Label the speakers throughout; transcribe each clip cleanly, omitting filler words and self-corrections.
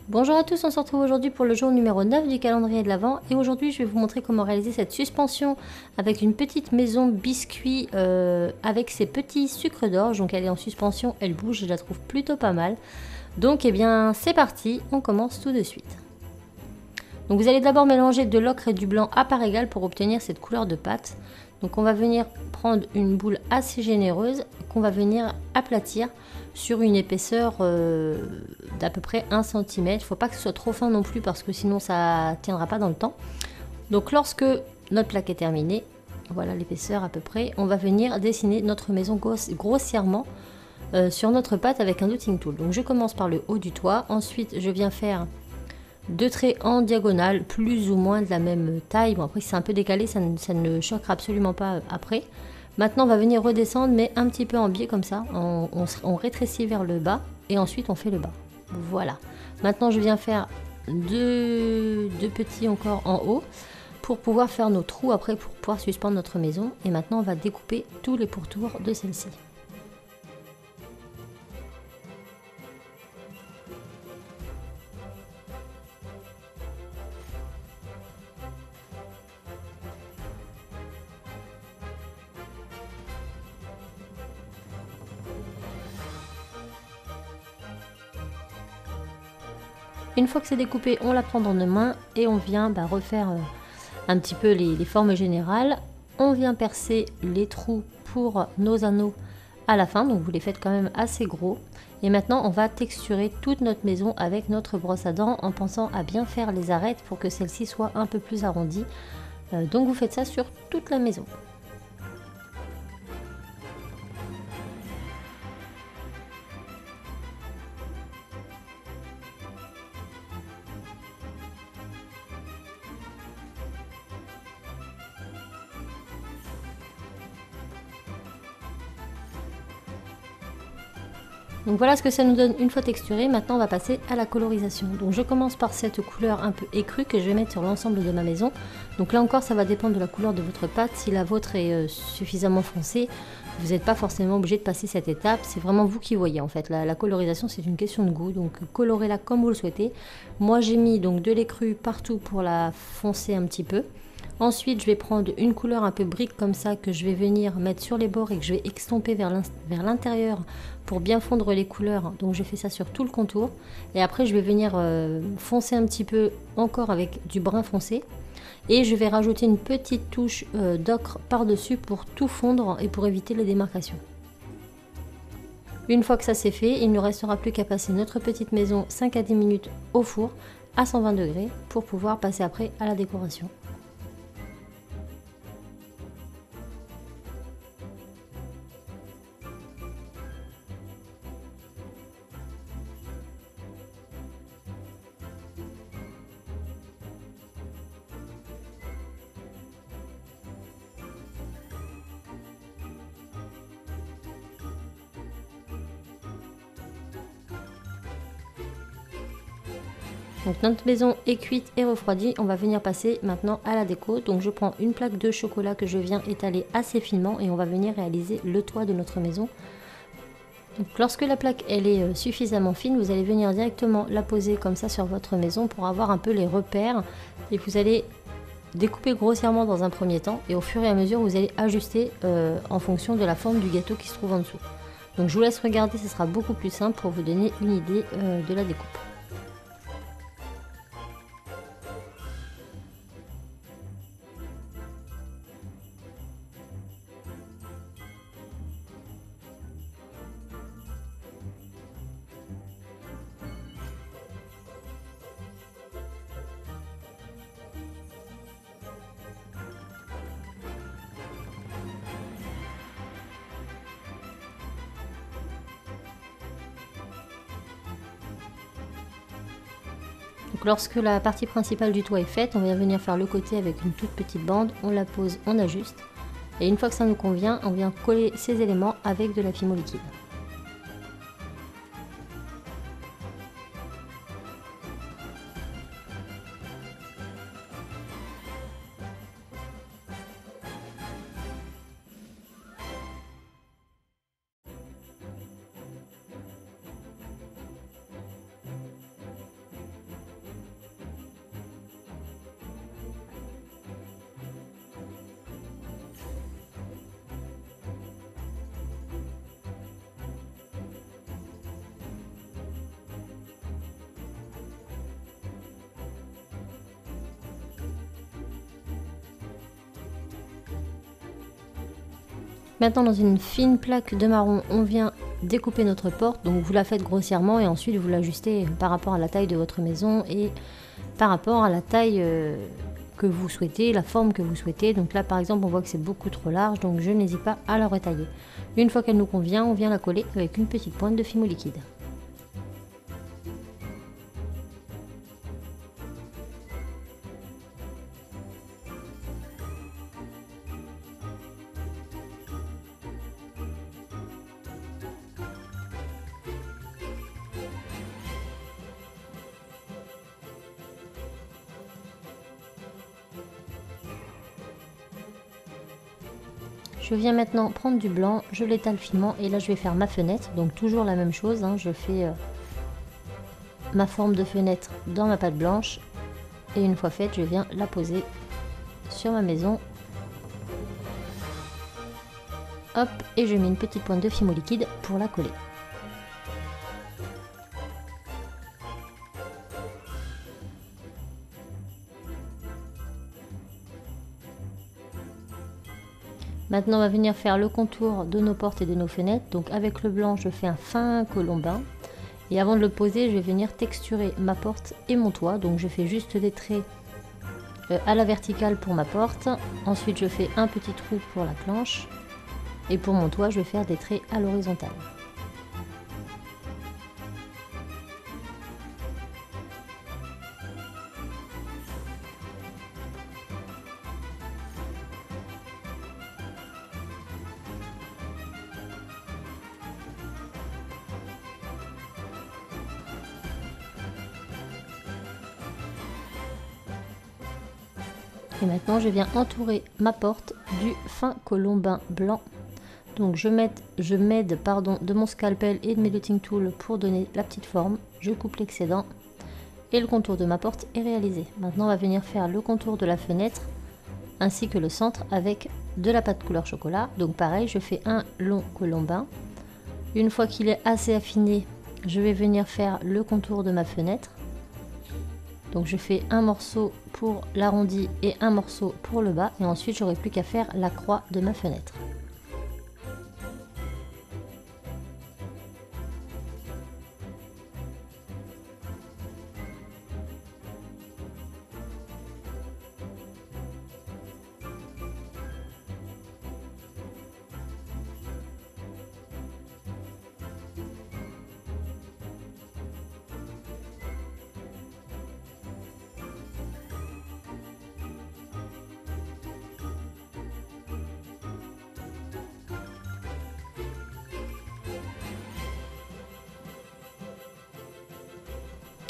Speaker 1: Bonjour à tous, on se retrouve aujourd'hui pour le jour numéro 9 du calendrier de l'Avent et aujourd'hui je vais vous montrer comment réaliser cette suspension avec une petite maison biscuit avec ses petits sucres d'orge. Donc elle est en suspension, elle bouge, je la trouve plutôt pas mal. Donc eh bien c'est parti, on commence tout de suite. Donc vous allez d'abord mélanger de l'ocre et du blanc à part égale pour obtenir cette couleur de pâte. Donc on va venir prendre une boule assez généreuse qu'on va venir aplatir sur une épaisseur d'à peu près 1 cm. Il ne faut pas que ce soit trop fin non plus parce que sinon ça ne tiendra pas dans le temps. Donc lorsque notre plaque est terminée, voilà l'épaisseur à peu près, on va venir dessiner notre maison grossièrement sur notre pâte avec un dotting tool. Donc je commence par le haut du toit, ensuite je viens faire 2 traits en diagonale, plus ou moins de la même taille. Bon après si c'est un peu décalé, ça ne choquera absolument pas après. Maintenant on va venir redescendre mais un petit peu en biais comme ça, on rétrécit vers le bas et ensuite on fait le bas. Voilà. Maintenant je viens faire deux petits encore en haut pour pouvoir faire nos trous après pour pouvoir suspendre notre maison. Et maintenant on va découper tous les pourtours de celle-ci. Une fois que c'est découpé, on la prend dans nos mains et on vient refaire un petit peu les formes générales. On vient percer les trous pour nos anneaux à la fin, donc vous les faites quand même assez gros. Et maintenant, on va texturer toute notre maison avec notre brosse à dents en pensant à bien faire les arêtes pour que celle-ci soit un peu plus arrondie. Donc vous faites ça sur toute la maison. Donc voilà ce que ça nous donne une fois texturé. Maintenant on va passer à la colorisation. Donc je commence par cette couleur un peu écrue que je vais mettre sur l'ensemble de ma maison. Donc là encore ça va dépendre de la couleur de votre pâte. Si la vôtre est suffisamment foncée, vous n'êtes pas forcément obligé de passer cette étape. C'est vraiment vous qui voyez en fait. La colorisation c'est une question de goût. Donc colorez-la comme vous le souhaitez. Moi j'ai mis donc de l'écru partout pour la foncer un petit peu. Ensuite, je vais prendre une couleur un peu brique comme ça que je vais venir mettre sur les bords et que je vais extomper vers l'intérieur pour bien fondre les couleurs. Donc je fais ça sur tout le contour. Et après, je vais venir foncer un petit peu encore avec du brun foncé. Et je vais rajouter une petite touche d'ocre par-dessus pour tout fondre et pour éviter les démarcations. Une fois que ça c'est fait, il ne nous restera plus qu'à passer notre petite maison 5 à 10 minutes au four à 120 degrés pour pouvoir passer après à la décoration. Donc notre maison est cuite et refroidie, on va venir passer maintenant à la déco. Donc je prends une plaque de chocolat que je viens étaler assez finement et on va venir réaliser le toit de notre maison. Donc lorsque la plaque elle est suffisamment fine, vous allez venir directement la poser comme ça sur votre maison pour avoir un peu les repères. Et vous allez découper grossièrement dans un premier temps et au fur et à mesure vous allez ajuster en fonction de la forme du gâteau qui se trouve en dessous. Donc je vous laisse regarder, ce sera beaucoup plus simple pour vous donner une idée de la découpe. Donc lorsque la partie principale du toit est faite, on va venir faire le côté avec une toute petite bande, on la pose, on ajuste. Et une fois que ça nous convient, on vient coller ces éléments avec de la fimo liquide. Maintenant, dans une fine plaque de marron, on vient découper notre porte. Donc vous la faites grossièrement et ensuite vous l'ajustez par rapport à la taille de votre maison et par rapport à la taille que vous souhaitez, la forme que vous souhaitez. Donc là par exemple on voit que c'est beaucoup trop large, donc je n'hésite pas à la retailler. Une fois qu'elle nous convient, on vient la coller avec une petite pointe de Fimo liquide. Je viens maintenant prendre du blanc, je l'étale finement et là je vais faire ma fenêtre. Donc toujours la même chose, hein, je fais ma forme de fenêtre dans ma pâte blanche et une fois faite je viens la poser sur ma maison. Hop, et je mets une petite pointe de Fimo liquide pour la coller. Maintenant on va venir faire le contour de nos portes et de nos fenêtres. Donc avec le blanc je fais un fin colombin. Et avant de le poser je vais venir texturer ma porte et mon toit. Donc je fais juste des traits à la verticale pour ma porte. Ensuite je fais un petit trou pour la planche. Et pour mon toit je vais faire des traits à l'horizontale. Et maintenant je viens entourer ma porte du fin colombin blanc. Donc je m'aide de mon scalpel et de mes dotting tools pour donner la petite forme. Je coupe l'excédent et le contour de ma porte est réalisé. Maintenant on va venir faire le contour de la fenêtre ainsi que le centre avec de la pâte couleur chocolat. Donc pareil, je fais un long colombin. Une fois qu'il est assez affiné, je vais venir faire le contour de ma fenêtre. Donc je fais un morceau pour l'arrondi et un morceau pour le bas et ensuite j'aurai plus qu'à faire la croix de ma fenêtre.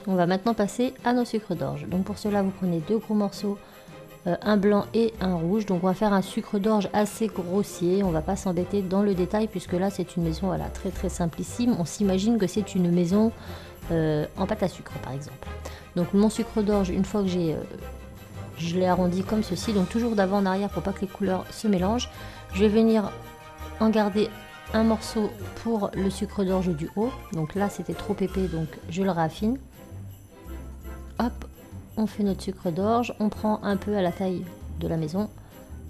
Speaker 1: On va maintenant passer à nos sucres d'orge. Donc pour cela vous prenez deux gros morceaux, un blanc et un rouge. Donc on va faire un sucre d'orge assez grossier, on va pas s'embêter dans le détail puisque là c'est une maison voilà, très très simplissime. On s'imagine que c'est une maison en pâte à sucre par exemple. Donc mon sucre d'orge, une fois que je l'ai arrondi comme ceci, donc toujours d'avant en arrière pour pas que les couleurs se mélangent, je vais venir en garder un morceau pour le sucre d'orge du haut. Donc là c'était trop épais donc je le raffine. Hop, on fait notre sucre d'orge, on prend un peu à la taille de la maison,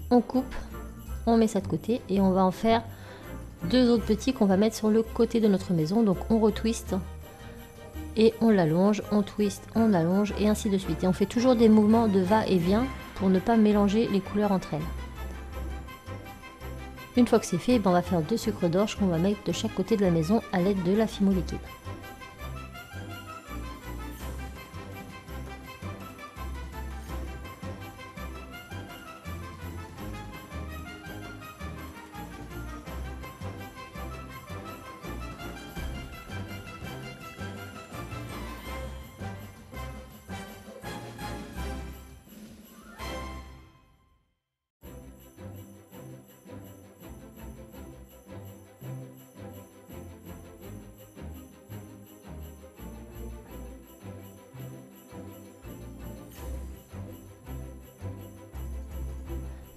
Speaker 1: on coupe, on met ça de côté et on va en faire deux autres petits qu'on va mettre sur le côté de notre maison. Donc on retwiste et on l'allonge, on twist, on allonge et ainsi de suite. Et on fait toujours des mouvements de va-et-vient pour ne pas mélanger les couleurs entre elles. Une fois que c'est fait, on va faire deux sucres d'orge qu'on va mettre de chaque côté de la maison à l'aide de la Fimo liquide.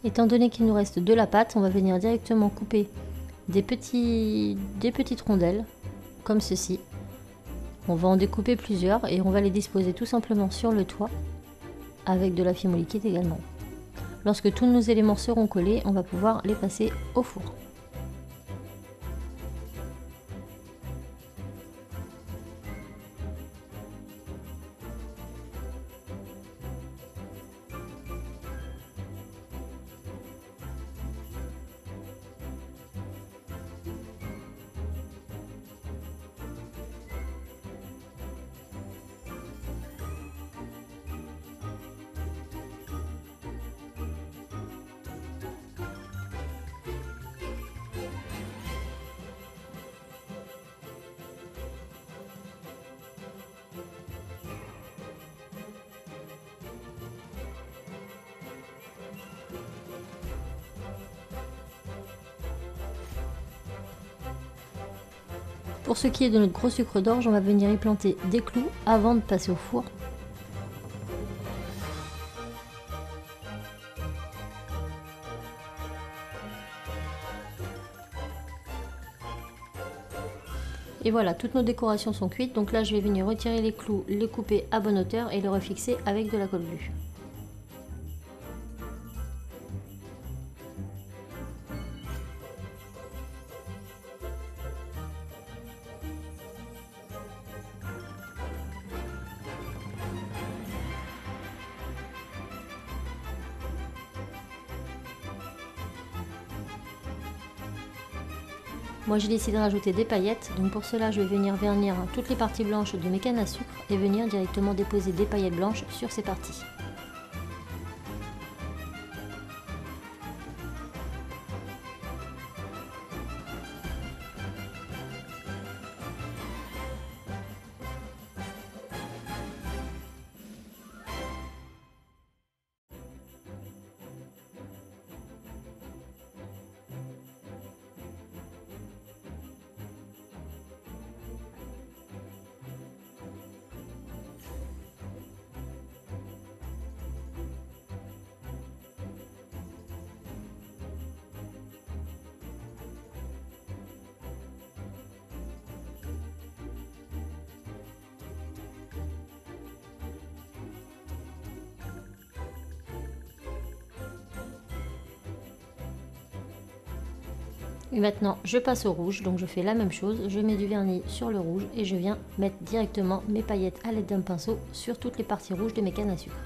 Speaker 1: Étant donné qu'il nous reste de la pâte, on va venir directement couper des petites rondelles, comme ceci. On va en découper plusieurs et on va les disposer tout simplement sur le toit, avec de la Fimo liquide également. Lorsque tous nos éléments seront collés, on va pouvoir les passer au four. Pour ce qui est de notre gros sucre d'orge, on va venir y planter des clous avant de passer au four. Et voilà, toutes nos décorations sont cuites, donc là je vais venir retirer les clous, les couper à bonne hauteur et les refixer avec de la colle glue. Moi j'ai décidé de rajouter des paillettes, donc pour cela je vais venir vernir toutes les parties blanches de mes cannes à sucre et venir directement déposer des paillettes blanches sur ces parties. Et maintenant je passe au rouge, donc je fais la même chose, je mets du vernis sur le rouge et je viens mettre directement mes paillettes à l'aide d'un pinceau sur toutes les parties rouges de mes cannes à sucre.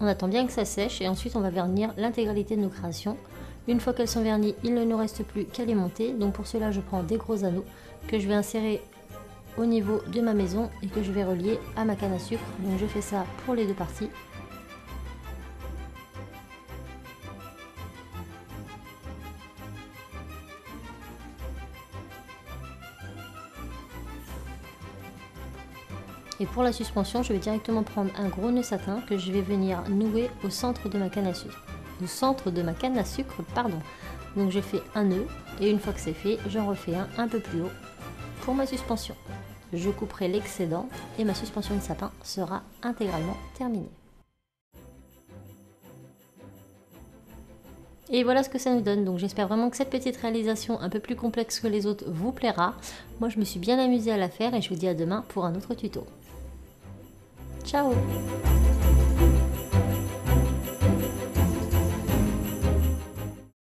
Speaker 1: On attend bien que ça sèche et ensuite on va vernir l'intégralité de nos créations. Une fois qu'elles sont vernies, il ne nous reste plus qu'à les monter. Donc pour cela, je prends des gros anneaux que je vais insérer au niveau de ma maison et que je vais relier à ma canne à sucre. Donc je fais ça pour les deux parties. Et pour la suspension, je vais directement prendre un gros nœud satin que je vais venir nouer au centre de ma canne à sucre. Pardon. Donc je fais un nœud et une fois que c'est fait, j'en refais un peu plus haut pour ma suspension. Je couperai l'excédent et ma suspension de sapin sera intégralement terminée. Et voilà ce que ça nous donne, donc j'espère vraiment que cette petite réalisation un peu plus complexe que les autres vous plaira. Moi je me suis bien amusée à la faire et je vous dis à demain pour un autre tuto. Ciao!